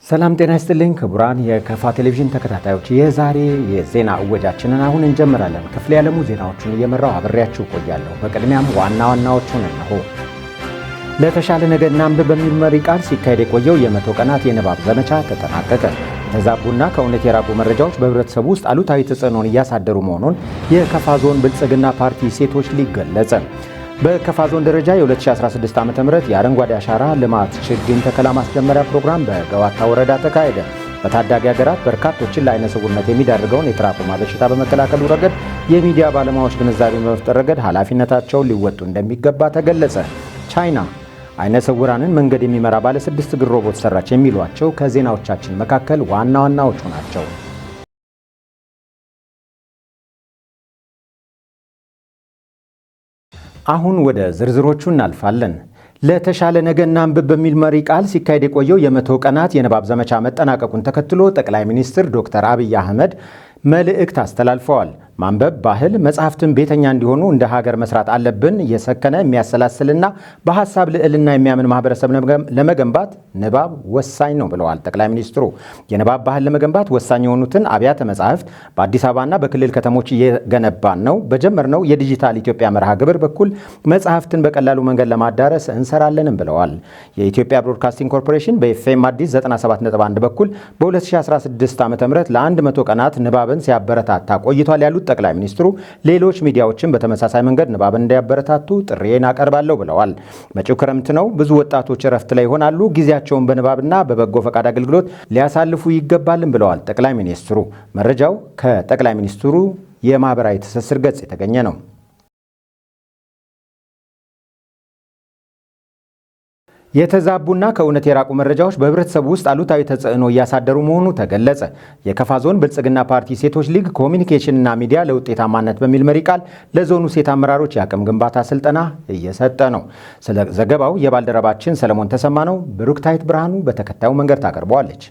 ሰላም ጤና ይስጥልኝ ክቡራን የከፋ ቴሌቪዥን ተከታታዮች የዛሬ የዜና እወጃችንን አሁን እንጀምራለን። ክፍለ ያለሙ ዜናዎችን እየመራው አብሬያችሁ ቆያለሁ። በቅድሚያም ዋና ዋናዎቹን እነሆ። ለተሻለ ነገ እናንብብ በሚል መሪ ቃል ሲካሄድ የቆየው የ100 ቀናት የንባብ ዘመቻ ተጠናቀቀ። የተዛቡና ከእውነት የራቁ መረጃዎች በህብረተሰቡ ውስጥ አሉታዊ ተጽዕኖን እያሳደሩ መሆኑን የከፋ ዞን ብልጽግና ፓርቲ ሴቶች ሊግ ገለጸ። በከፋ ዞን ደረጃ የ2016 ዓ.ም የአረንጓዴ አሻራ ልማት ችግኝ ተከላ ማስጀመሪያ ፕሮግራም በገዋታ ወረዳ ተካሄደ። በታዳጊ ሀገራት በርካቶችን ለዓይነ ስውርነት የሚዳርገውን የትራኮማ በሽታ በመከላከሉ ረገድ የሚዲያ ባለሙያዎች ግንዛቤ በመፍጠር ረገድ ኃላፊነታቸውን ሊወጡ እንደሚገባ ተገለጸ። ቻይና ዓይነ ስውራንን መንገድ የሚመራ ባለ 6 እግር ሮቦት ሰራች የሚሏቸው ከዜናዎቻችን መካከል ዋና ዋናዎቹ ናቸው። አሁን ወደ ዝርዝሮቹ እናልፋለን። ለተሻለ ነገ እናንብብ በሚል መሪ ቃል ሲካሄድ የቆየው የ100 ቀናት የንባብ ዘመቻ መጠናቀቁን ተከትሎ ጠቅላይ ሚኒስትር ዶክተር አብይ አህመድ መልእክት አስተላልፈዋል። ማንበብ ባህል፣ መጽሐፍትን ቤተኛ እንዲሆኑ እንደ ሀገር መስራት አለብን። የሰከነ የሚያሰላስልና በሐሳብ ልዕልና የሚያምን ማህበረሰብ ለመገንባት ንባብ ወሳኝ ነው ብለዋል ጠቅላይ ሚኒስትሩ። የንባብ ባህል ለመገንባት ወሳኝ የሆኑትን አብያተ መጻሕፍት በአዲስ አበባና በክልል ከተሞች እየገነባን ነው። በጀመርነው የዲጂታል ኢትዮጵያ መርሃ ግብር በኩል መጽሐፍትን በቀላሉ መንገድ ለማዳረስ እንሰራለንም ብለዋል። የኢትዮጵያ ብሮድካስቲንግ ኮርፖሬሽን በኤፍኤም አዲስ 97.1 በኩል በ2016 ዓ.ም ለ100 ቀናት ንባብን ሲያበረታታ ቆይቷል ያሉት ጠቅላይ ሚኒስትሩ ሌሎች ሚዲያዎችን በተመሳሳይ መንገድ ንባብን እንዲያበረታቱ ጥሪዬን አቀርባለሁ ብለዋል። መጪው ክረምት ነው። ብዙ ወጣቶች እረፍት ላይ ይሆናሉ። ጊዜያቸውን በንባብና በበጎ ፈቃድ አገልግሎት ሊያሳልፉ ይገባልም ብለዋል ጠቅላይ ሚኒስትሩ። መረጃው ከጠቅላይ ሚኒስትሩ የማህበራዊ ትስስር ገጽ የተገኘ ነው። የተዛቡና ከእውነት የራቁ መረጃዎች በህብረተሰቡ ውስጥ አሉታዊ ተጽዕኖ እያሳደሩ መሆኑ ተገለጸ። የከፋ ዞን ብልጽግና ፓርቲ ሴቶች ሊግ ኮሚኒኬሽንና ሚዲያ ለውጤታማነት በሚል መሪ ቃል ለዞኑ ሴት አመራሮች የአቅም ግንባታ ስልጠና እየሰጠ ነው። ስለ ዘገባው የባልደረባችን ሰለሞን ተሰማ ነው። ብሩክታይት ብርሃኑ በተከታዩ መንገድ ታቀርበዋለች።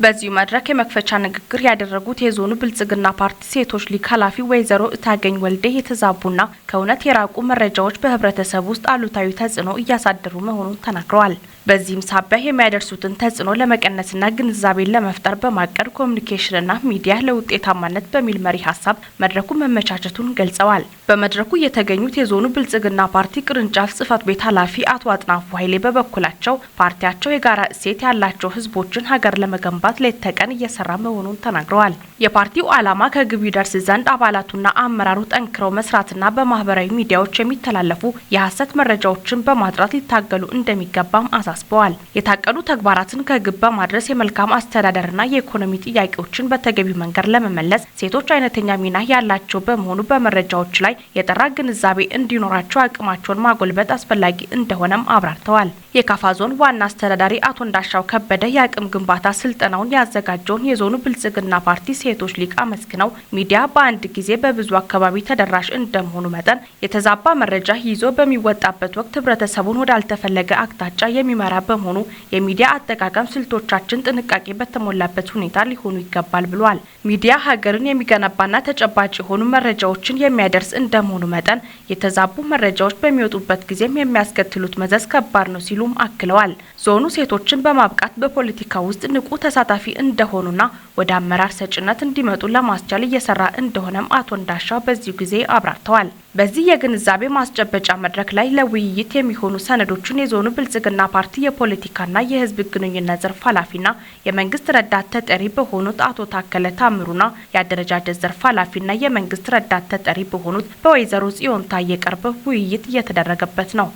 በዚሁ መድረክ የመክፈቻ ንግግር ያደረጉት የዞኑ ብልጽግና ፓርቲ ሴቶች ሊግ ኃላፊ ወይዘሮ እታገኝ ወልዴ የተዛቡና ከእውነት የራቁ መረጃዎች በህብረተሰቡ ውስጥ አሉታዊ ተጽዕኖ እያሳደሩ መሆኑን ተናግረዋል። በዚህም ሳቢያ የሚያደርሱትን ተጽዕኖ ለመቀነስና ግንዛቤን ለመፍጠር በማቀድ ኮሚኒኬሽንና ሚዲያ ለውጤታማነት በሚል መሪ ሀሳብ መድረኩ መመቻቸቱን ገልጸዋል። በመድረኩ የተገኙት የዞኑ ብልጽግና ፓርቲ ቅርንጫፍ ጽህፈት ቤት ኃላፊ አቶ አጥናፉ ኃይሌ በበኩላቸው ፓርቲያቸው የጋራ እሴት ያላቸው ህዝቦችን ሀገር ለመገንባት ሌት ተቀን እየሰራ መሆኑን ተናግረዋል። የፓርቲው ዓላማ ከግብ ይደርስ ዘንድ አባላቱና አመራሩ ጠንክረው መስራትና በማህበራዊ ሚዲያዎች የሚተላለፉ የሐሰት መረጃዎችን በማጥራት ሊታገሉ እንደሚገባም አሳስበዋል። የታቀዱ ተግባራትን ከግብ በማድረስ የመልካም አስተዳደርና የኢኮኖሚ ጥያቄዎችን በተገቢው መንገድ ለመመለስ ሴቶች አይነተኛ ሚና ያላቸው በመሆኑ በመረጃዎች ላይ የጠራ ግንዛቤ እንዲኖራቸው አቅማቸውን ማጎልበት አስፈላጊ እንደሆነም አብራርተዋል። የካፋ ዞን ዋና አስተዳዳሪ አቶ እንዳሻው ከበደ የአቅም ግንባታ ስልጠናውን ያዘጋጀውን የዞኑ ብልጽግና ፓርቲ ሴቶች ሊግ አመስግነው ሚዲያ በአንድ ጊዜ በብዙ አካባቢ ተደራሽ እንደመሆኑ መጠን የተዛባ መረጃ ይዞ በሚወጣበት ወቅት ህብረተሰቡን ወዳልተፈለገ አቅጣጫ የሚመራ በመሆኑ የሚዲያ አጠቃቀም ስልቶቻችን ጥንቃቄ በተሞላበት ሁኔታ ሊሆኑ ይገባል ብሏል። ሚዲያ ሀገርን የሚገነባና ተጨባጭ የሆኑ መረጃዎችን የሚያደርስ እንደመሆኑ መጠን የተዛቡ መረጃዎች በሚወጡበት ጊዜም የሚያስከትሉት መዘዝ ከባድ ነው ሲሉም አክለዋል። ዞኑ ሴቶችን በማብቃት በፖለቲካ ውስጥ ንቁ ተሳታፊ እንደሆኑና ወደ አመራር ሰጭነት እንዲመጡ ለማስቻል እየሰራ እንደሆነም አቶ እንዳሻው በዚሁ ጊዜ አብራርተዋል። በዚህ የግንዛቤ ማስጨበጫ መድረክ ላይ ለውይይት የሚሆኑ ሰነዶችን የዞኑ ብልጽግና ፓርቲ የፖለቲካና የህዝብ ግንኙነት ዘርፍ ኃላፊና የመንግስት ረዳት ተጠሪ በሆኑት አቶ ታከለ ታምሩና የአደረጃጀት ዘርፍ ኃላፊና የመንግስት ረዳት ተጠሪ በሆኑት በወይዘሮ ጽዮን ታየ ቀርበው ውይይት እየተደረገበት ነው።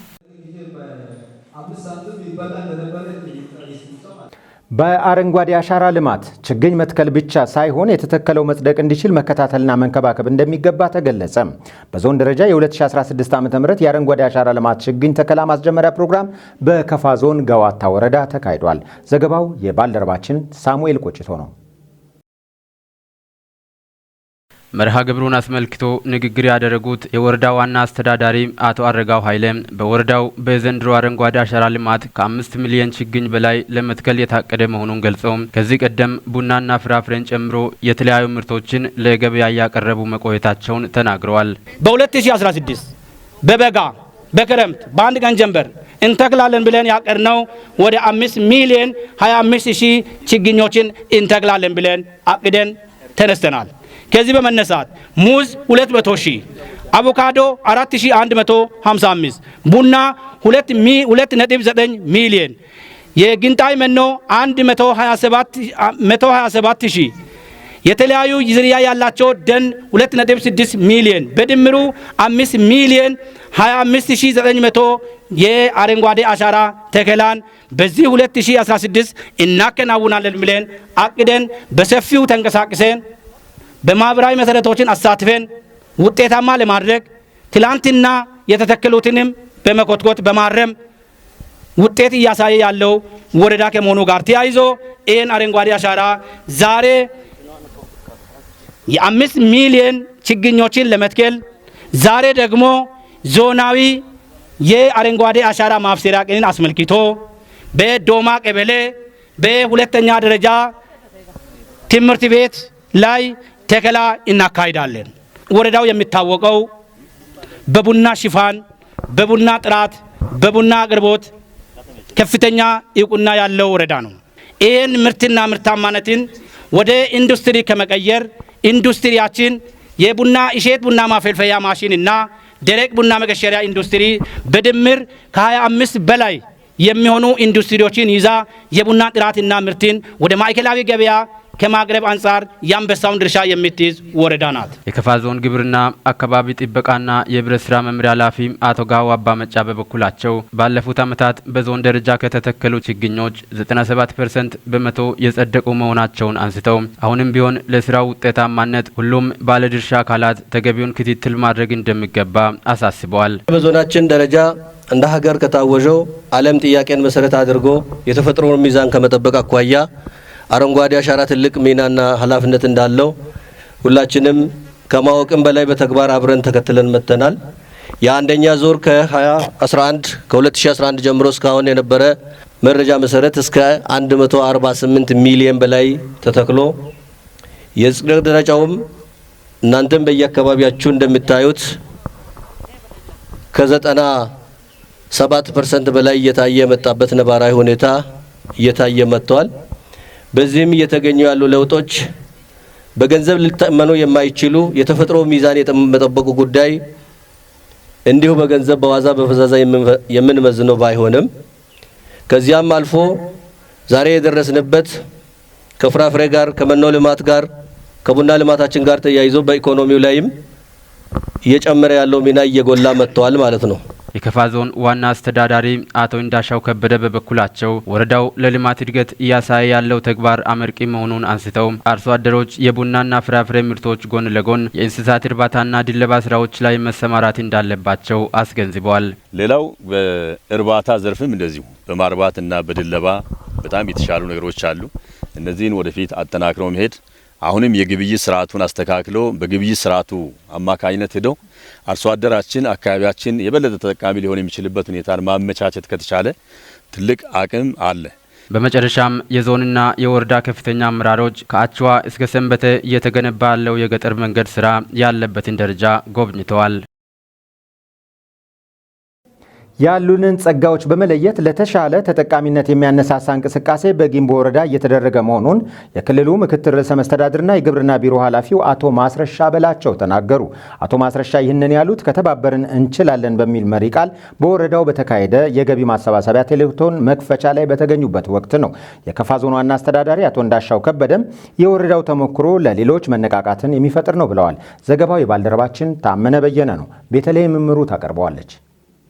በአረንጓዴ አሻራ ልማት ችግኝ መትከል ብቻ ሳይሆን የተተከለው መጽደቅ እንዲችል መከታተልና መንከባከብ እንደሚገባ ተገለጸ። በዞን ደረጃ የ2016 ዓ.ም የአረንጓዴ አሻራ ልማት ችግኝ ተከላ ማስጀመሪያ ፕሮግራም በከፋ ዞን ገዋታ ወረዳ ተካሂዷል። ዘገባው የባልደረባችን ሳሙኤል ቆጭቶ ነው። መርሃ ግብሩን አስመልክቶ ንግግር ያደረጉት የወረዳ ዋና አስተዳዳሪ አቶ አረጋው ኃይሌ በወረዳው በዘንድሮ አረንጓዴ አሻራ ልማት ከ5 ሚሊዮን ችግኝ በላይ ለመትከል የታቀደ መሆኑን ገልጸው ከዚህ ቀደም ቡናና ፍራፍሬን ጨምሮ የተለያዩ ምርቶችን ለገበያ ያቀረቡ መቆየታቸውን ተናግረዋል። በ2016 በበጋ በክረምት በአንድ ቀን ጀንበር እንተክላለን ብለን ያቀርነው ወደ 5,025,000 ችግኞችን እንተክላለን ብለን አቅደን ተነስተናል። ከዚህ በመነሳት ሙዝ 200,000፣ አቮካዶ 4,155፣ ቡና 2.9 ሚሊዮን፣ የግንጣይ መኖ 127,000፣ የተለያዩ ዝርያ ያላቸው ደን 2.6 ሚሊዮን፣ በድምሩ 5,025,900 የአረንጓዴ አሻራ ተከላን በዚህ 2016 እናከናውናለን ብለን አቅደን በሰፊው ተንቀሳቅሰን በማህበራዊ መሰረቶችን አሳትፈን ውጤታማ ለማድረግ ትላንትና የተተከሉትንም በመኮትኮት በማረም ውጤት እያሳየ ያለው ወረዳ ከመሆኑ ጋር ተያይዞ ይህን አረንጓዴ አሻራ ዛሬ የ5 ሚሊዮን ችግኞችን ለመትከል ዛሬ ደግሞ ዞናዊ የአረንጓዴ አሻራ ማብሰሪያ ቀንን አስመልክቶ በዶማ ቀበሌ በሁለተኛ ደረጃ ትምህርት ቤት ላይ ተከላ እናካሂዳለን። ወረዳው የሚታወቀው በቡና ሽፋን፣ በቡና ጥራት፣ በቡና አቅርቦት ከፍተኛ እውቅና ያለው ወረዳ ነው። ይህን ምርትና ምርታማነትን ወደ ኢንዱስትሪ ከመቀየር ኢንዱስትሪያችን የቡና እሸት ቡና ማፈልፈያ ማሽን እና ደረቅ ቡና መቀሸሪያ ኢንዱስትሪ በድምር ከ25 በላይ የሚሆኑ ኢንዱስትሪዎችን ይዛ የቡና ጥራትና ምርትን ወደ ማዕከላዊ ገበያ ከማቅረብ አንጻር የአንበሳውን ድርሻ የምትይዝ ወረዳ ናት። የከፋ ዞን ግብርና አካባቢ ጥበቃና የህብረት ስራ መምሪያ ኃላፊ አቶ ጋው አባ መጫ በበኩላቸው ባለፉት ዓመታት በዞን ደረጃ ከተተከሉ ችግኞች 97% በመቶ የጸደቁ መሆናቸውን አንስተው አሁንም ቢሆን ለስራው ውጤታማነት ሁሉም ባለድርሻ አካላት ተገቢውን ክትትል ማድረግ እንደሚገባ አሳስበዋል። በዞናችን ደረጃ እንደ ሀገር ከታወጀው ዓለም ጥያቄን መሰረት አድርጎ የተፈጥሮ ሚዛን ከመጠበቅ አኳያ አረንጓዴ አሻራ ትልቅ ሚናና ኃላፊነት እንዳለው ሁላችንም ከማወቅም በላይ በተግባር አብረን ተከትለን መጥተናል። የአንደኛ ዙር ከ2011 ጀምሮ እስካሁን የነበረ መረጃ መሰረት እስከ 148 ሚሊዮን በላይ ተተክሎ የጽድቅ ደረጃውም እናንተም በየአካባቢያችሁ እንደምታዩት ከ97% በላይ እየታየ የመጣበት ነባራዊ ሁኔታ እየታየ መጥቷል። በዚህም እየተገኙ ያሉ ለውጦች በገንዘብ ሊተመኑ የማይችሉ የተፈጥሮ ሚዛን የመጠበቁ ጉዳይ እንዲሁ በገንዘብ በዋዛ በፈዛዛ የምንመዝነው ባይሆንም ከዚያም አልፎ ዛሬ የደረስንበት ከፍራፍሬ ጋር ከመኖ ልማት ጋር ከቡና ልማታችን ጋር ተያይዞ በኢኮኖሚው ላይም እየጨመረ ያለው ሚና እየጎላ መጥቷል ማለት ነው። የከፋ ዞን ዋና አስተዳዳሪ አቶ እንዳሻው ከበደ በበኩላቸው ወረዳው ለልማት እድገት እያሳየ ያለው ተግባር አመርቂ መሆኑን አንስተው አርሶ አደሮች የቡናና ፍራፍሬ ምርቶች ጎን ለጎን የእንስሳት እርባታና ድለባ ስራዎች ላይ መሰማራት እንዳለባቸው አስገንዝበዋል። ሌላው በእርባታ ዘርፍም እንደዚሁ በማርባትና በድለባ በጣም የተሻሉ ነገሮች አሉ። እነዚህን ወደፊት አጠናክረው መሄድ አሁንም የግብይት ስርዓቱን አስተካክሎ በግብይት ስርዓቱ አማካኝነት ሄደው አርሶ አደራችን አካባቢያችን የበለጠ ተጠቃሚ ሊሆን የሚችልበት ሁኔታን ማመቻቸት ከተቻለ ትልቅ አቅም አለ። በመጨረሻም የዞንና የወረዳ ከፍተኛ አመራሮች ከአችዋ እስከ ሰንበተ እየተገነባ ያለው የገጠር መንገድ ስራ ያለበትን ደረጃ ጎብኝተዋል። ያሉንን ጸጋዎች በመለየት ለተሻለ ተጠቃሚነት የሚያነሳሳ እንቅስቃሴ በጊምቦ ወረዳ እየተደረገ መሆኑን የክልሉ ምክትል ርዕሰ መስተዳድርና የግብርና ቢሮ ኃላፊው አቶ ማስረሻ በላቸው ተናገሩ። አቶ ማስረሻ ይህንን ያሉት ከተባበርን እንችላለን በሚል መሪ ቃል በወረዳው በተካሄደ የገቢ ማሰባሰቢያ ቴሌቶን መክፈቻ ላይ በተገኙበት ወቅት ነው። የከፋ ዞን ዋና አስተዳዳሪ አቶ እንዳሻው ከበደም የወረዳው ተሞክሮ ለሌሎች መነቃቃትን የሚፈጥር ነው ብለዋል። ዘገባው የባልደረባችን ታመነ በየነ ነው። ቤተልሔም ምምሩ ታቀርበዋለች።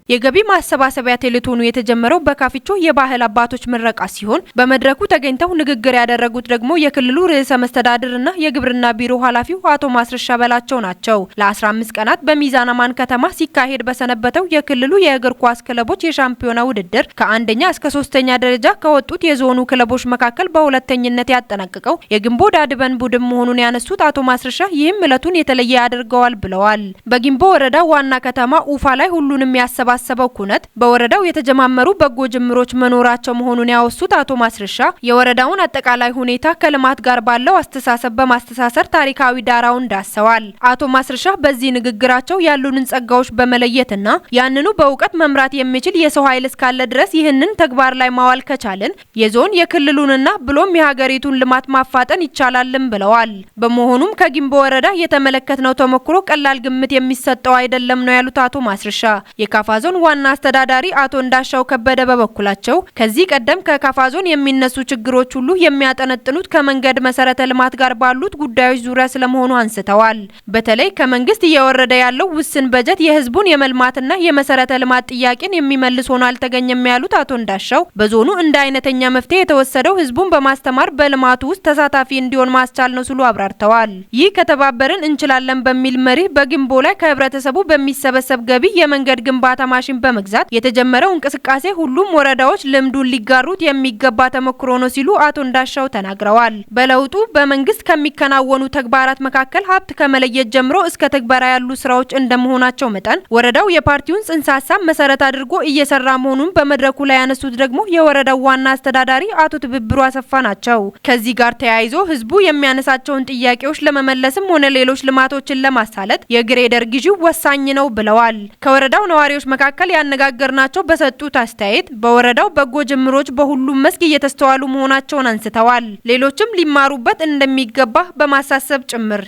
የገቢ ማሰባሰቢያ ቴሌቶኑ የተጀመረው በካፊቾ የባህል አባቶች ምረቃ ሲሆን በመድረኩ ተገኝተው ንግግር ያደረጉት ደግሞ የክልሉ ርዕሰ መስተዳድርና የግብርና ቢሮ ኃላፊው አቶ ማስረሻ በላቸው ናቸው። ለ15 ቀናት በሚዛን አማን ከተማ ሲካሄድ በሰነበተው የክልሉ የእግር ኳስ ክለቦች የሻምፒዮና ውድድር ከአንደኛ እስከ 3ኛ ደረጃ ከወጡት የዞኑ ክለቦች መካከል በሁለተኝነት ያጠናቀቀው የጊምቦ ዳድበን ቡድን መሆኑን ያነሱት አቶ ማስረሻ ይህም ዕለቱን የተለየ ያደርገዋል ብለዋል። በጊምቦ ወረዳ ዋና ከተማ ኡፋ ላይ ሁሉንም ያሰባ ያሰባሰበው ኩነት በወረዳው የተጀማመሩ በጎ ጅምሮች መኖራቸው መሆኑን ያወሱት አቶ ማስረሻ የወረዳውን አጠቃላይ ሁኔታ ከልማት ጋር ባለው አስተሳሰብ በማስተሳሰር ታሪካዊ ዳራውን ዳሰዋል። አቶ ማስረሻ በዚህ ንግግራቸው ያሉንን ጸጋዎች በመለየትና ያንኑ በእውቀት መምራት የሚችል የሰው ኃይል እስካለ ድረስ ይህንን ተግባር ላይ ማዋል ከቻልን የዞን የክልሉንና ብሎም የሀገሪቱን ልማት ማፋጠን ይቻላልም ብለዋል። በመሆኑም ከጊምቦ ወረዳ የተመለከትነው ተሞክሮ ቀላል ግምት የሚሰጠው አይደለም ነው ያሉት አቶ ማስረሻ። የካፋ ዞን ዋና አስተዳዳሪ አቶ እንዳሻው ከበደ በበኩላቸው ከዚህ ቀደም ከካፋ ዞን የሚነሱ ችግሮች ሁሉ የሚያጠነጥኑት ከመንገድ መሰረተ ልማት ጋር ባሉት ጉዳዮች ዙሪያ ስለመሆኑ አንስተዋል። በተለይ ከመንግስት እየወረደ ያለው ውስን በጀት የህዝቡን የመልማትና የመሰረተ ልማት ጥያቄን የሚመልስ ሆኖ አልተገኘም ያሉት አቶ እንዳሻው በዞኑ እንደ አይነተኛ መፍትሄ የተወሰደው ህዝቡን በማስተማር በልማቱ ውስጥ ተሳታፊ እንዲሆን ማስቻል ነው ሲሉ አብራርተዋል። ይህ ከተባበርን እንችላለን በሚል መሪ በጊምቦ ላይ ከህብረተሰቡ በሚሰበሰብ ገቢ የመንገድ ግንባታ ማሽን በመግዛት የተጀመረው እንቅስቃሴ ሁሉም ወረዳዎች ልምዱን ሊጋሩት የሚገባ ተሞክሮ ነው ሲሉ አቶ እንዳሻው ተናግረዋል። በለውጡ በመንግስት ከሚከናወኑ ተግባራት መካከል ሀብት ከመለየት ጀምሮ እስከ ተግባራ ያሉ ስራዎች እንደመሆናቸው መጠን ወረዳው የፓርቲውን ጽንሰ ሀሳብ መሰረት አድርጎ እየሰራ መሆኑን በመድረኩ ላይ ያነሱት ደግሞ የወረዳው ዋና አስተዳዳሪ አቶ ትብብሩ አሰፋ ናቸው። ከዚህ ጋር ተያይዞ ህዝቡ የሚያነሳቸውን ጥያቄዎች ለመመለስም ሆነ ሌሎች ልማቶችን ለማሳለጥ የግሬደር ግዢው ወሳኝ ነው ብለዋል። ከወረዳው ነዋሪዎች መካከል ያነጋገርናቸው በሰጡት አስተያየት በወረዳው በጎ ጅምሮች በሁሉም መስክ እየተስተዋሉ መሆናቸውን አንስተዋል። ሌሎችም ሊማሩበት እንደሚገባ በማሳሰብ ጭምር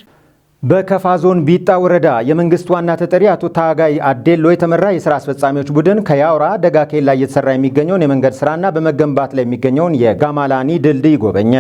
በከፋ ዞን ቢጣ ወረዳ የመንግስት ዋና ተጠሪ አቶ ታጋይ አዴሎ የተመራ የስራ አስፈጻሚዎች ቡድን ከያውራ ደጋኬላ እየተሰራ የሚገኘውን የመንገድ ስራና በመገንባት ላይ የሚገኘውን የጋማላኒ ድልድይ ጎበኘ።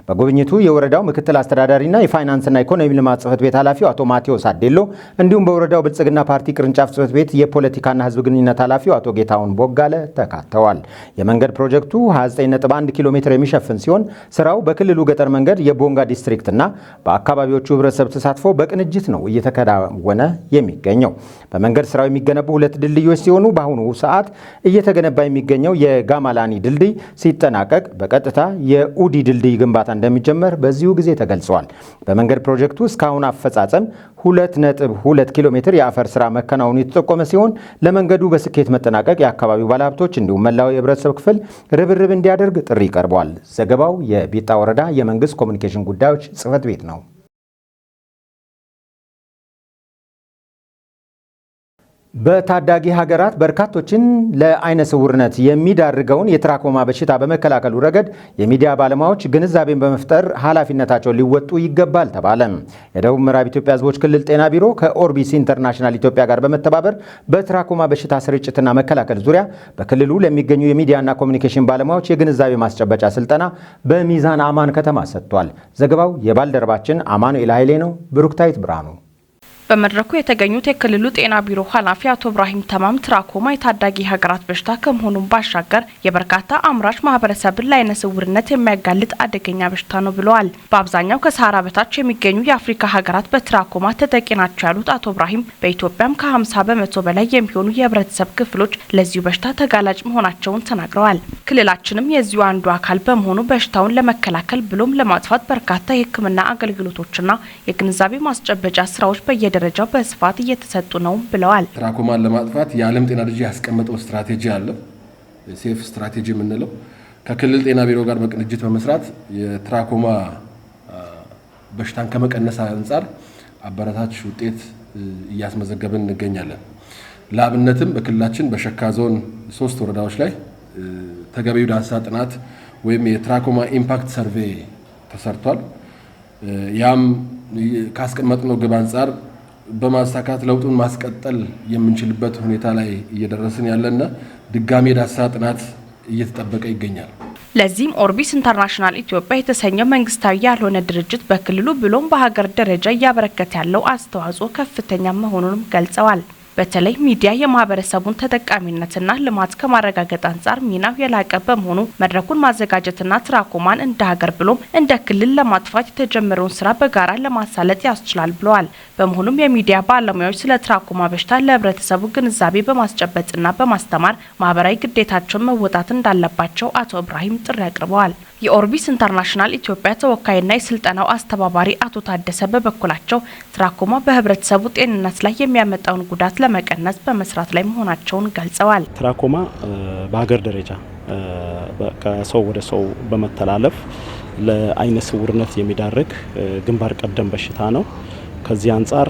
በጉብኝቱ የወረዳው ምክትል አስተዳዳሪና የፋይናንስና ኢኮኖሚ ልማት ጽህፈት ቤት ኃላፊው አቶ ማቴዎስ አዴሎ እንዲሁም በወረዳው ብልጽግና ፓርቲ ቅርንጫፍ ጽህፈት ቤት የፖለቲካና ህዝብ ግንኙነት ኃላፊው አቶ ጌታውን ቦጋለ ተካተዋል። የመንገድ ፕሮጀክቱ 29.1 ኪሎ ሜትር የሚሸፍን ሲሆን ስራው በክልሉ ገጠር መንገድ የቦንጋ ዲስትሪክትና በአካባቢዎቹ ህብረተሰብ ተሳትፎ በቅንጅት ነው እየተከናወነ የሚገኘው። በመንገድ ስራው የሚገነቡ 2 ድልድዮች ሲሆኑ በአሁኑ ሰዓት እየተገነባ የሚገኘው የጋማላኒ ድልድይ ሲጠናቀቅ በቀጥታ የኡዲ ድልድይ ግንባታ እንደሚጀመር በዚሁ ጊዜ ተገልጿል። በመንገድ ፕሮጀክቱ እስካሁን አፈጻጸም 2.2 ኪሎ ሜትር የአፈር ስራ መከናወኑ የተጠቆመ ሲሆን ለመንገዱ በስኬት መጠናቀቅ የአካባቢው ባለሀብቶች እንዲሁም መላው የህብረተሰብ ክፍል ርብርብ እንዲያደርግ ጥሪ ቀርቧል። ዘገባው የቢጣ ወረዳ የመንግስት ኮሚኒኬሽን ጉዳዮች ጽህፈት ቤት ነው። በታዳጊ ሀገራት በርካቶችን ለአይነ ስውርነት የሚዳርገውን የትራኮማ በሽታ በመከላከሉ ረገድ የሚዲያ ባለሙያዎች ግንዛቤን በመፍጠር ኃላፊነታቸውን ሊወጡ ይገባል ተባለ። የደቡብ ምዕራብ ኢትዮጵያ ህዝቦች ክልል ጤና ቢሮ ከኦርቢስ ኢንተርናሽናል ኢትዮጵያ ጋር በመተባበር በትራኮማ በሽታ ስርጭትና መከላከል ዙሪያ በክልሉ ለሚገኙ የሚዲያና ኮሚኒኬሽን ባለሙያዎች የግንዛቤ ማስጨበጫ ስልጠና በሚዛን አማን ከተማ ሰጥቷል። ዘገባው የባልደረባችን አማኑኤል ኃይሌ ነው። ብሩክታይት ብርሃኑ በመድረኩ የተገኙት የክልሉ ጤና ቢሮ ኃላፊ አቶ ኢብራሂም ተማም ትራኮማ የታዳጊ ሀገራት በሽታ ከመሆኑም ባሻገር የበርካታ አምራች ማህበረሰብን ለአይነ ስውርነት የሚያጋልጥ አደገኛ በሽታ ነው ብለዋል። በአብዛኛው ከሰሃራ በታች የሚገኙ የአፍሪካ ሀገራት በትራኮማ ተጠቂ ናቸው ያሉት አቶ ኢብራሂም በኢትዮጵያም ከ50 በመቶ በላይ የሚሆኑ የህብረተሰብ ክፍሎች ለዚሁ በሽታ ተጋላጭ መሆናቸውን ተናግረዋል። ክልላችንም የዚሁ አንዱ አካል በመሆኑ በሽታውን ለመከላከል ብሎም ለማጥፋት በርካታ የሕክምና አገልግሎቶችና የግንዛቤ ማስጨበጫ ስራዎች ደረጃው በስፋት እየተሰጡ ነው ብለዋል። ትራኮማን ለማጥፋት የዓለም ጤና ድርጅት ያስቀመጠው ስትራቴጂ አለ። ሴፍ ስትራቴጂ የምንለው ከክልል ጤና ቢሮ ጋር በቅንጅት በመስራት የትራኮማ በሽታን ከመቀነስ አንጻር አበረታች ውጤት እያስመዘገብን እንገኛለን። ለአብነትም በክልላችን በሸካ ዞን 3 ወረዳዎች ላይ ተገቢው ዳሰሳ ጥናት ወይም የትራኮማ ኢምፓክት ሰርቬይ ተሰርቷል። ያም ካስቀመጥነው ግብ አንጻር በማሳካት ለውጡን ማስቀጠል የምንችልበት ሁኔታ ላይ እየደረስን ያለና ድጋሜ ዳሰሳ ጥናት እየተጠበቀ ይገኛል። ለዚህም ኦርቢስ ኢንተርናሽናል ኢትዮጵያ የተሰኘው መንግስታዊ ያልሆነ ድርጅት በክልሉ ብሎም በሀገር ደረጃ እያበረከተ ያለው አስተዋጽኦ ከፍተኛ መሆኑንም ገልጸዋል። በተለይ ሚዲያ የማህበረሰቡን ተጠቃሚነትና ልማት ከማረጋገጥ አንጻር ሚናው የላቀ በመሆኑ መድረኩን ማዘጋጀትና ትራኮማን እንደ ሀገር ብሎም እንደ ክልል ለማጥፋት የተጀመረውን ስራ በጋራ ለማሳለጥ ያስችላል ብለዋል። በመሆኑም የሚዲያ ባለሙያዎች ስለ ትራኮማ በሽታ ለህብረተሰቡ ግንዛቤ በማስጨበጥና በማስተማር ማህበራዊ ግዴታቸውን መወጣት እንዳለባቸው አቶ ኢብራሂም ጥሪ አቅርበዋል። የኦርቢስ ኢንተርናሽናል ኢትዮጵያ ተወካይና የስልጠናው አስተባባሪ አቶ ታደሰ በበኩላቸው ትራኮማ በህብረተሰቡ ጤንነት ላይ የሚያመጣውን ጉዳት ለመቀነስ በመስራት ላይ መሆናቸውን ገልጸዋል። ትራኮማ በሀገር ደረጃ ከሰው ወደ ሰው በመተላለፍ ለአይነ ስውርነት የሚዳርግ ግንባር ቀደም በሽታ ነው። ከዚህ አንጻር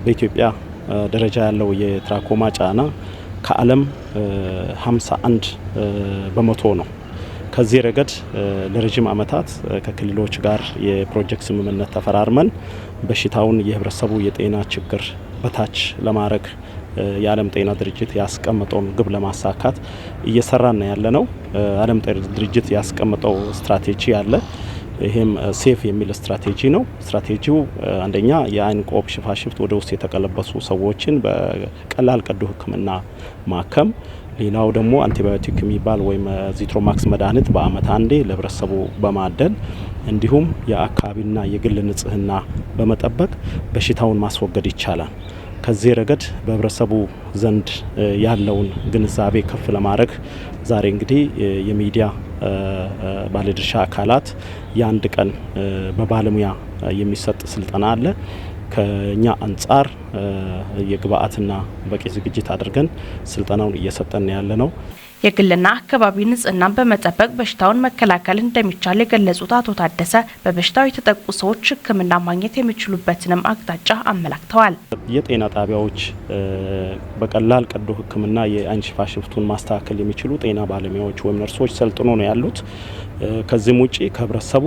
በኢትዮጵያ ደረጃ ያለው የትራኮማ ጫና ከዓለም 51 በመቶ ነው። ከዚህ ረገድ ለረጅም ዓመታት ከክልሎች ጋር የፕሮጀክት ስምምነት ተፈራርመን በሽታውን የህብረተሰቡ የጤና ችግር በታች ለማድረግ የዓለም ጤና ድርጅት ያስቀመጠውን ግብ ለማሳካት እየሰራን ያለነው። ዓለም ጤና ድርጅት ያስቀመጠው ስትራቴጂ አለ። ይሄም ሴፍ የሚል ስትራቴጂ ነው። ስትራቴጂው አንደኛ የአይን ቆብ ሽፋሽፍት ወደ ውስጥ የተቀለበሱ ሰዎችን በቀላል ቀዶ ሕክምና ማከም፣ ሌላው ደግሞ አንቲባዮቲክ የሚባል ወይም ዚትሮማክስ መድኃኒት በአመት አንዴ ለህብረተሰቡ በማደል እንዲሁም የአካባቢና የግል ንጽህና በመጠበቅ በሽታውን ማስወገድ ይቻላል። ከዚህ ረገድ በህብረተሰቡ ዘንድ ያለውን ግንዛቤ ከፍ ለማድረግ ዛሬ እንግዲህ የሚዲያ ባለድርሻ አካላት የአንድ ቀን በባለሙያ የሚሰጥ ስልጠና አለ። ከኛ አንጻር የግብአትና በቂ ዝግጅት አድርገን ስልጠናውን እየሰጠን ያለ ነው። የግልና አካባቢ ንጽህናን በመጠበቅ በሽታውን መከላከል እንደሚቻል የገለጹት አቶ ታደሰ በበሽታው የተጠቁ ሰዎች ሕክምና ማግኘት የሚችሉበትንም አቅጣጫ አመላክተዋል። የጤና ጣቢያዎች በቀላል ቀዶ ሕክምና የአይን ሽፋሽፍቱን ማስተካከል የሚችሉ ጤና ባለሙያዎች ወይም ነርሶች ሰልጥኖ ነው ያሉት። ከዚህም ውጪ ከህብረተሰቡ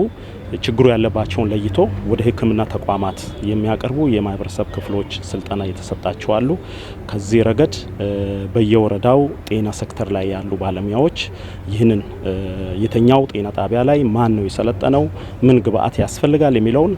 ችግሩ ያለባቸውን ለይቶ ወደ ሕክምና ተቋማት የሚያቀርቡ የማህበረሰብ ክፍሎች ስልጠና የተሰጣቸው አሉ። ከዚህ ረገድ በየወረዳው ጤና ሴክተር ላይ ያሉ ባለሙያዎች ይህንን የተኛው ጤና ጣቢያ ላይ ማን ነው የሰለጠነው፣ ምን ግብአት ያስፈልጋል የሚለውን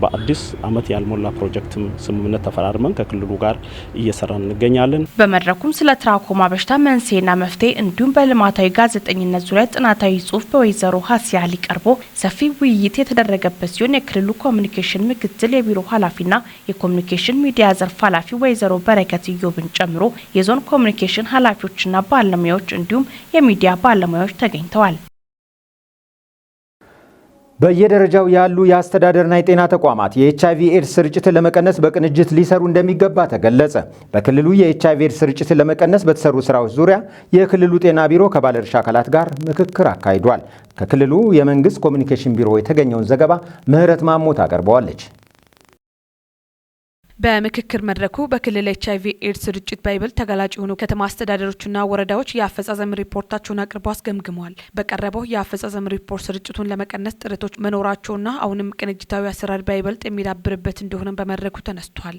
በአዲስ አመት ያልሞላ ፕሮጀክትም ስምምነት ተፈራርመን ከክልሉ ጋር እየሰራን እንገኛለን። በመድረኩም ስለ ትራኮማ በሽታ መንስኤና መፍትሄ እንዲሁም በልማታዊ ጋዜጠኝነት ዙሪያ ጥናታዊ ጽሑፍ በወይዘሮ ሀሲያሊ ቀርቦ ሰፊ ውይይት የተደረገበት ሲሆን የክልሉ ኮሚኒኬሽን ምክትል የቢሮ ኃላፊና የኮሚኒኬሽን ሚዲያ ዘርፍ ኃላፊ ወይዘሮ በረከት ኢዮብን ጨምሮ የዞን ኮሚኒኬሽን ኃላፊዎችና ባለሙያዎች እንዲሁም የሚዲያ ባለሙያዎች ተገኝተዋል። በየደረጃው ያሉ የአስተዳደርና የጤና ተቋማት የኤችአይቪ ኤድስ ስርጭትን ለመቀነስ በቅንጅት ሊሰሩ እንደሚገባ ተገለጸ። በክልሉ የኤችአይቪ ኤድስ ስርጭትን ለመቀነስ በተሰሩ ስራዎች ዙሪያ የክልሉ ጤና ቢሮ ከባለድርሻ አካላት ጋር ምክክር አካሂዷል። ከክልሉ የመንግስት ኮሚኒኬሽን ቢሮ የተገኘውን ዘገባ ምህረት ማሞት አቀርበዋለች። በምክክር መድረኩ በክልል ኤችአይቪ ኤድስ ስርጭት በይበልጥ ተጋላጭ የሆኑ ከተማ አስተዳደሮችና ወረዳዎች የአፈጻጸም ሪፖርታቸውን አቅርበው አስገምግመዋል። በቀረበው የአፈጻጸም ሪፖርት ስርጭቱን ለመቀነስ ጥረቶች መኖራቸውና አሁንም ቅንጅታዊ አሰራር በይበልጥ የሚዳብርበት እንደሆነ በመድረኩ ተነስቷል።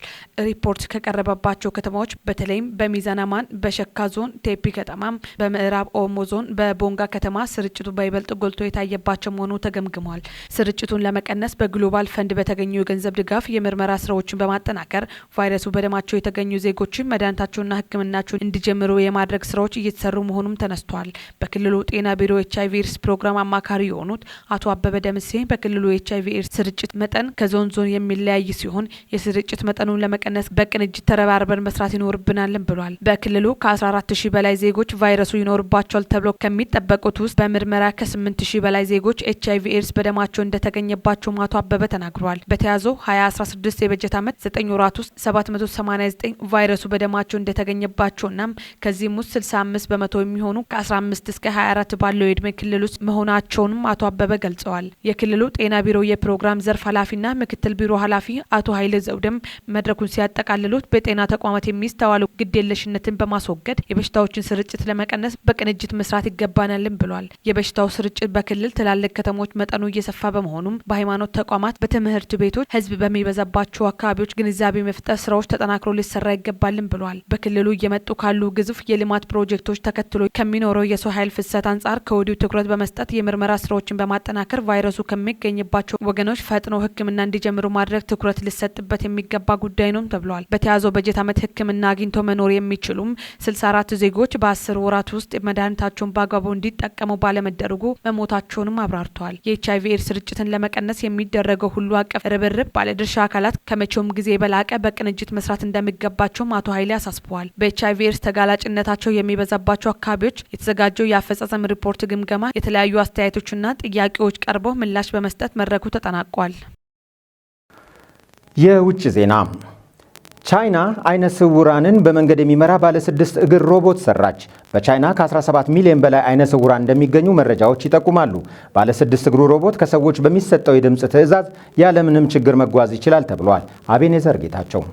ሪፖርት ከቀረበባቸው ከተማዎች በተለይም በሚዛን አማን፣ በሸካ ዞን ቴፒ ከተማ፣ በምዕራብ ኦሞ ዞን በቦንጋ ከተማ ስርጭቱ በይበልጥ ጎልቶ የታየባቸው መሆኑ ተገምግሟል። ስርጭቱን ለመቀነስ በግሎባል ፈንድ በተገኙ የገንዘብ ድጋፍ የምርመራ ስራዎችን በማጠናከር ቫይረሱ በደማቸው የተገኙ ዜጎችን መድኃኒታቸውና ሕክምናቸውን እንዲጀምሩ የማድረግ ስራዎች እየተሰሩ መሆኑም ተነስቷል። በክልሉ ጤና ቢሮ ኤችአይቪ ኤድስ ፕሮግራም አማካሪ የሆኑት አቶ አበበ ደምሴ በክልሉ ኤችአይቪ ኤድስ ስርጭት መጠን ከዞን ዞን የሚለያይ ሲሆን የስርጭት መጠኑን ለመቀነስ በቅንጅት ተረባርበን መስራት ይኖርብናልን ብሏል። በክልሉ ከ14000 በላይ ዜጎች ቫይረሱ ይኖርባቸዋል ተብሎ ከሚጠበቁት ውስጥ በምርመራ ከ8000 በላይ ዜጎች ኤችአይቪ ኤድስ በደማቸው እንደተገኘባቸው አቶ አበበ ተናግረዋል። በተያዘው 2016 የበጀት ዓመት 9 ወራት ውስጥ 789 ቫይረሱ በደማቸው እንደተገኘባቸውና ከዚህም ውስጥ 65 በመቶ የሚሆኑ ከ15 እስከ 24 ባለው የዕድሜ ክልል ውስጥ መሆናቸውንም አቶ አበበ ገልጸዋል። የክልሉ ጤና ቢሮ የፕሮግራም ዘርፍ ኃላፊና ምክትል ቢሮ ኃላፊ አቶ ኃይለ ዘውደም መድረኩን ሲያጠቃልሉት በጤና ተቋማት የሚስተዋሉ ግዴለሽነትን በማስወገድ የበሽታዎችን ስርጭት ለመቀነስ በቅንጅት መስራት ይገባናልን ብሏል። የበሽታው ስርጭት በክልል ትላልቅ ከተሞች መጠኑ እየሰፋ በመሆኑም በሃይማኖት ተቋማት፣ በትምህርት ቤቶች፣ ህዝብ በሚበዛባቸው አካባቢዎች ግንዛቤ መፍጠር ስራዎች ተጠናክሮ ሊሰራ ይገባልን ብሏል። በክልሉ እየመጡ ካሉ ግዙፍ የልማት ፕሮጀክቶች ተከትሎ ከሚኖረው የሰው ኃይል ፍሰት አንጻር ከወዲሁ ትኩረት በመስጠት የምርመራ ስራዎችን በማጠናከር ቫይረሱ ከሚገኝባቸው ወገኖች ፈጥኖ ሕክምና እንዲጀምሩ ማድረግ ትኩረት ሊሰጥበት የሚገባ ጉዳይ ነው ተብሏል። በተያዘው በጀት ዓመት ሕክምና አግኝቶ መኖር የሚችሉም 64 ዜጎች በ10 ወራት ውስጥ መድኃኒታቸውን በአግባቡ እንዲጠቀሙ ባለመደረጉ መሞታቸውንም አብራርተዋል። የኤችአይቪ ኤድስ ስርጭትን ለመቀነስ የሚደረገው ሁሉ አቀፍ ርብርብ ባለድርሻ አካላት ከመቼውም ጊዜ በላይ በላቀ በቅንጅት መስራት እንደሚገባቸውም አቶ ኃይሌ አሳስበዋል። በኤችአይቪ ኤድስ ተጋላጭነታቸው የሚበዛባቸው አካባቢዎች የተዘጋጀው የአፈጻጸም ሪፖርት ግምገማ የተለያዩ አስተያየቶችና ጥያቄዎች ቀርበው ምላሽ በመስጠት መድረኩ ተጠናቋል። የውጭ ዜና። ቻይና አይነ ስውራንን በመንገድ የሚመራ ባለ 6 እግር ሮቦት ሰራች። በቻይና ከ17 ሚሊዮን በላይ አይነ ስውራን እንደሚገኙ መረጃዎች ይጠቁማሉ። ባለ 6 እግሩ ሮቦት ከሰዎች በሚሰጠው የድምፅ ትዕዛዝ ያለምንም ችግር መጓዝ ይችላል ተብሏል። አቤኔዘር ጌታቸው።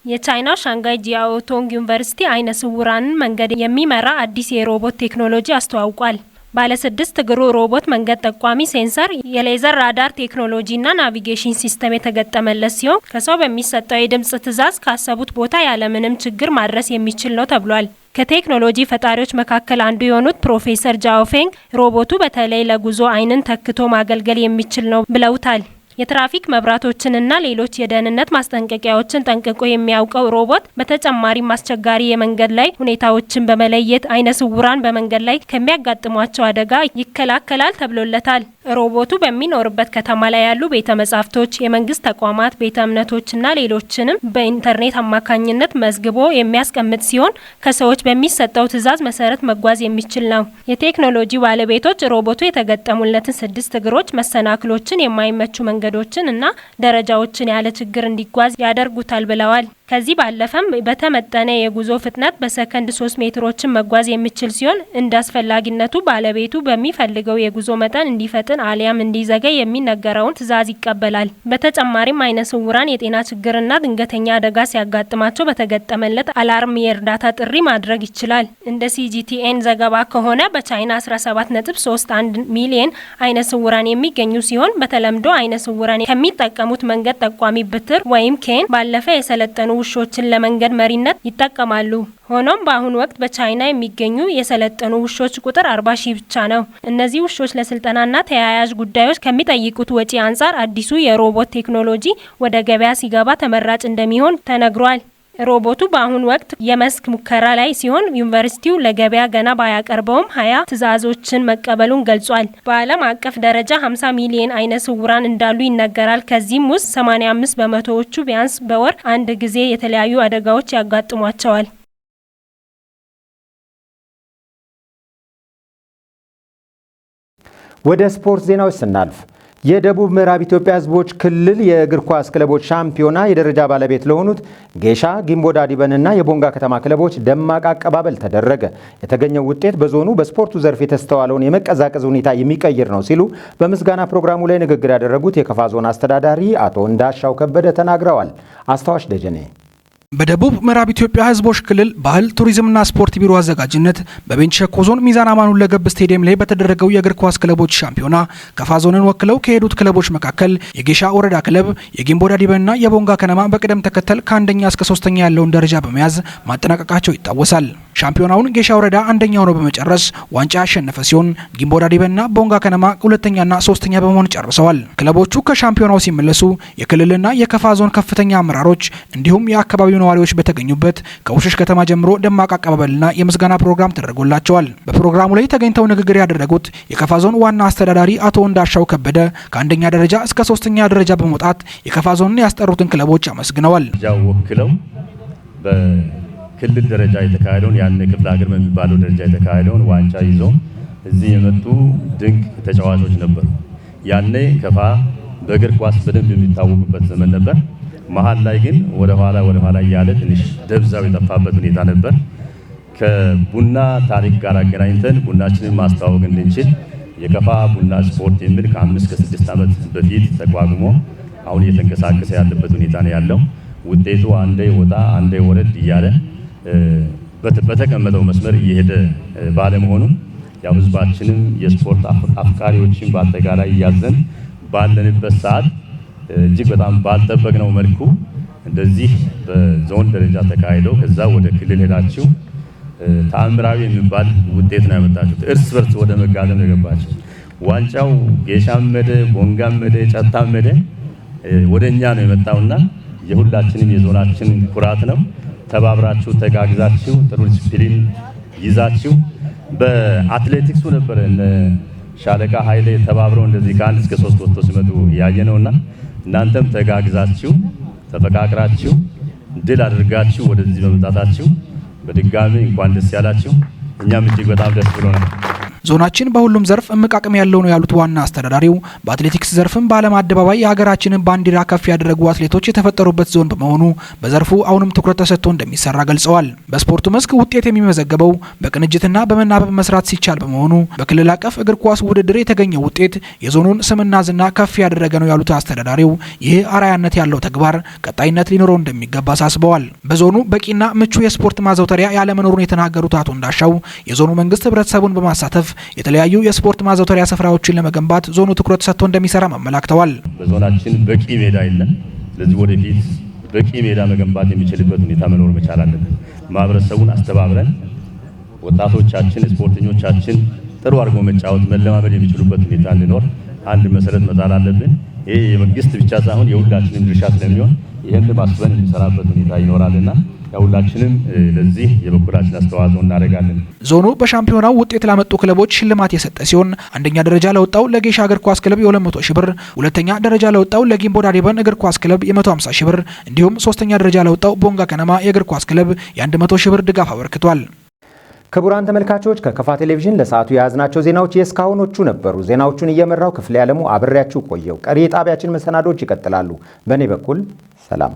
የቻይናው ሻንጋይ ጂያኦቶንግ ዩኒቨርሲቲ አይነ ስውራንን መንገድ የሚመራ አዲስ የሮቦት ቴክኖሎጂ አስተዋውቋል። ባለ 6 እግሩ ሮቦት መንገድ ጠቋሚ ሴንሰር፣ የሌዘር ራዳር ቴክኖሎጂና ናቪጌሽን ሲስተም የተገጠመለት ሲሆን ከሰው በሚሰጠው የድምጽ ትዕዛዝ ካሰቡት ቦታ ያለምንም ችግር ማድረስ የሚችል ነው ተብሏል። ከቴክኖሎጂ ፈጣሪዎች መካከል አንዱ የሆኑት ፕሮፌሰር ጃኦፌንግ ሮቦቱ በተለይ ለጉዞ አይንን ተክቶ ማገልገል የሚችል ነው ብለውታል። የትራፊክ መብራቶችንና ሌሎች የደህንነት ማስጠንቀቂያዎችን ጠንቅቆ የሚያውቀው ሮቦት በተጨማሪም አስቸጋሪ የመንገድ ላይ ሁኔታዎችን በመለየት አይነ ስውራን በመንገድ ላይ ከሚያጋጥሟቸው አደጋ ይከላከላል ተብሎለታል። ሮቦቱ በሚኖርበት ከተማ ላይ ያሉ ቤተ መጻሕፍቶች፣ የመንግስት ተቋማት፣ ቤተ እምነቶችና ሌሎችንም በኢንተርኔት አማካኝነት መዝግቦ የሚያስቀምጥ ሲሆን ከሰዎች በሚሰጠው ትዕዛዝ መሰረት መጓዝ የሚችል ነው። የቴክኖሎጂ ባለቤቶች ሮቦቱ የተገጠሙለትን 6 እግሮች መሰናክሎችን፣ የማይመቹ መንገዶችን እና ደረጃዎችን ያለ ችግር እንዲጓዝ ያደርጉታል ብለዋል። ከዚህ ባለፈም በተመጠነ የጉዞ ፍጥነት በሰከንድ 3 ሜትሮችን መጓዝ የሚችል ሲሆን እንደ አስፈላጊነቱ ባለቤቱ በሚፈልገው የጉዞ መጠን እንዲፈጥን አሊያም እንዲዘገይ የሚነገረውን ትዕዛዝ ይቀበላል። በተጨማሪም አይነ ስውራን የጤና ችግርና ድንገተኛ አደጋ ሲያጋጥማቸው በተገጠመለት አላርም የእርዳታ ጥሪ ማድረግ ይችላል። እንደ ሲጂቲኤን ዘገባ ከሆነ በቻይና 17.31 ሚሊዮን አይነ ስውራን የሚገኙ ሲሆን በተለምዶ አይነ ስውራን ከሚጠቀሙት መንገድ ጠቋሚ ብትር ወይም ኬን ባለፈ የሰለጠኑ ውሾችን ለመንገድ መሪነት ይጠቀማሉ። ሆኖም በአሁኑ ወቅት በቻይና የሚገኙ የሰለጠኑ ውሾች ቁጥር 40 ሺህ ብቻ ነው። እነዚህ ውሾች ለስልጠናና ተያያዥ ጉዳዮች ከሚጠይቁት ወጪ አንጻር አዲሱ የሮቦት ቴክኖሎጂ ወደ ገበያ ሲገባ ተመራጭ እንደሚሆን ተነግሯል። ሮቦቱ በአሁኑ ወቅት የመስክ ሙከራ ላይ ሲሆን ዩኒቨርሲቲው ለገበያ ገና ባያቀርበውም 20 ትዕዛዞችን መቀበሉን ገልጿል። በዓለም አቀፍ ደረጃ 50 ሚሊዮን አይነ ስውራን እንዳሉ ይነገራል። ከዚህም ውስጥ 85 በመቶዎቹ ቢያንስ በወር አንድ ጊዜ የተለያዩ አደጋዎች ያጋጥሟቸዋል። ወደ ስፖርት ዜናዎች ስናልፍ የደቡብ ምዕራብ ኢትዮጵያ ሕዝቦች ክልል የእግር ኳስ ክለቦች ሻምፒዮና የደረጃ ባለቤት ለሆኑት ጌሻ፣ ጊምቦ ዳዲበንና የቦንጋ ከተማ ክለቦች ደማቅ አቀባበል ተደረገ። የተገኘው ውጤት በዞኑ በስፖርቱ ዘርፍ የተስተዋለውን የመቀዛቀዝ ሁኔታ የሚቀይር ነው ሲሉ በምስጋና ፕሮግራሙ ላይ ንግግር ያደረጉት የከፋ ዞን አስተዳዳሪ አቶ እንዳሻው ከበደ ተናግረዋል። አስታዋሽ ደጀኔ በደቡብ ምዕራብ ኢትዮጵያ ሕዝቦች ክልል ባህል ቱሪዝምና ስፖርት ቢሮ አዘጋጅነት በቤንች ሸኮ ዞን ሚዛን አማን ሁለገብ ስቴዲየም ላይ በተደረገው የእግር ኳስ ክለቦች ሻምፒዮና ከፋ ዞንን ወክለው ከሄዱት ክለቦች መካከል የጌሻ ወረዳ ክለብ፣ የጊምቦ ዳዲበንና የቦንጋ ከነማ በቅደም ተከተል ከአንደኛ እስከ 3ኛ ያለውን ደረጃ በመያዝ ማጠናቀቃቸው ይታወሳል። ሻምፒዮናውን ጌሻ ወረዳ አንደኛ ሆኖ በመጨረስ ዋንጫ ያሸነፈ ሲሆን ጊምቦ ዳዲበንና ቦንጋ ከነማ ሁለተኛና 3ኛ በመሆን ጨርሰዋል። ክለቦቹ ከሻምፒዮናው ሲመለሱ የክልልና የከፋ ዞን ከፍተኛ አመራሮች እንዲሁም የአካባቢው ነዋሪዎች በተገኙበት ከውሽሽ ከተማ ጀምሮ ደማቅ አቀባበልና የምስጋና ፕሮግራም ተደርጎላቸዋል። በፕሮግራሙ ላይ ተገኝተው ንግግር ያደረጉት የከፋ ዞን ዋና አስተዳዳሪ አቶ እንዳሻው ከበደ ከአንደኛ ደረጃ እስከ 3ኛ ደረጃ በመውጣት የከፋ ዞንን ያስጠሩትን ክለቦች አመስግነዋል። ወክለው በክልል ደረጃ የተካሄደውን ያን ክፍለ ሀገር በሚባለው ደረጃ የተካሄደውን ዋንጫ ይዞ እዚህ የመጡ ድንቅ ተጫዋቾች ነበሩ። ያኔ ከፋ በእግር ኳስ በደንብ የሚታወቁበት ዘመን ነበር። መሀል ላይ ግን ወደ ኋላ እያለ ትንሽ ደብዛው የጠፋበት ሁኔታ ነበር። ከቡና ታሪክ ጋር አገናኝተን ቡናችንን ማስተዋወቅ እንድንችል የከፋ ቡና ስፖርት የሚል ከ5 እስከ 6 ዓመት በፊት ተቋቁሞ አሁን እየተንቀሳቀሰ ያለበት ሁኔታ ነው ያለው። ውጤቱ አንዴ ወጣ አንዴ ወረድ እያለ በተቀመጠው መስመር እየሄደ ባለመሆኑ ያው ህዝባችንም የስፖርት አፍቃሪዎችን በአጠቃላይ እያዘን ባለንበት ሰዓት እጅግ በጣም ባልጠበቅነው መልኩ እንደዚህ በዞን ደረጃ ተካሂዶ ከዛ ወደ ክልል ሄዳችሁ ተአምራዊ የሚባል ውጤት ነው ያመጣችሁት። እርስ በርስ ወደ መጋደም ነው የገባችሁ። ዋንጫው ጌሻም መደ ቦንጋም መደ ጨታም መደ ወደኛ ነው የመጣውና የሁላችንም የዞናችን ኩራት ነው። ተባብራችሁ ተጋግዛችሁ ጥሩ ዲሲፕሊን ይዛችሁ በአትሌቲክሱ ነበር እነ ሻለቃ ኃይሌ ተባብረው እንደዚህ ከ1 እስከ 3 ወጥቶ ሲመጡ ያየነውና እናንተም ተጋግዛችሁ ተፈቃቅራችሁ ድል አድርጋችሁ ወደዚህ በመምጣታችሁ በድጋሚ እንኳን ደስ ያላችሁ። እኛም እጅግ በጣም ደስ ብሎናል። ዞናችን በሁሉም ዘርፍ እምቅ አቅም ያለው ነው ያሉት ዋና አስተዳዳሪው በአትሌቲክስ ዘርፍም በዓለም አደባባይ የሀገራችንን ባንዲራ ከፍ ያደረጉ አትሌቶች የተፈጠሩበት ዞን በመሆኑ በዘርፉ አሁንም ትኩረት ተሰጥቶ እንደሚሰራ ገልጸዋል። በስፖርቱ መስክ ውጤት የሚመዘገበው በቅንጅትና በመናበብ መስራት ሲቻል በመሆኑ በክልል አቀፍ እግር ኳስ ውድድር የተገኘው ውጤት የዞኑን ስምና ዝና ከፍ ያደረገ ነው ያሉት አስተዳዳሪው ይህ አርአያነት ያለው ተግባር ቀጣይነት ሊኖረው እንደሚገባ አሳስበዋል። በዞኑ በቂና ምቹ የስፖርት ማዘውተሪያ ያለመኖሩን የተናገሩት አቶ እንዳሻው የዞኑ መንግስት ህብረተሰቡን በማሳተፍ የተለያዩ የስፖርት ማዘውተሪያ ስፍራዎችን ለመገንባት ዞኑ ትኩረት ሰጥቶ እንደሚሰራ አመላክተዋል። በዞናችን በቂ ሜዳ የለም። ስለዚህ ወደፊት በቂ ሜዳ መገንባት የሚችልበት ሁኔታ መኖር መቻል አለበት። ማህበረሰቡን አስተባብረን ወጣቶቻችን ስፖርተኞቻችን ጥሩ አድርገው መጫወት መለማመድ የሚችሉበት ሁኔታ እንዲኖር አንድ መሰረት መጣል አለብን። ይሄ የመንግስት ብቻ ሳይሆን የሁላችንም ድርሻ ስለሚሆን ይህን ማስበን የሚሰራበት ሁኔታ ይኖራልና ሁላችንም ለዚህ የበኩላችን አስተዋጽኦ እናደርጋለን። ዞኑ በሻምፒዮናው ውጤት ላመጡ ክለቦች ሽልማት የሰጠ ሲሆን አንደኛ ደረጃ ለወጣው ለጌሻ እግር ኳስ ክለብ የ200 ሺህ ብር፣ ሁለተኛ ደረጃ ለወጣው ለጊምቦ ዳዴበን እግር ኳስ ክለብ የ150 ሺህ ብር እንዲሁም ሶስተኛ ደረጃ ለወጣው ቦንጋ ከነማ የእግር ኳስ ክለብ የ100 ሺህ ብር ድጋፍ አበርክቷል። ክቡራን ተመልካቾች ከከፋ ቴሌቪዥን ለሰዓቱ የያዝናቸው ዜናዎች የእስካሁኖቹ ነበሩ። ዜናዎቹን እየመራው ክፍለ ያለሙ አብሬያችሁ ቆየው። ቀሪ የጣቢያችን መሰናዶች ይቀጥላሉ። በእኔ በኩል ሰላም።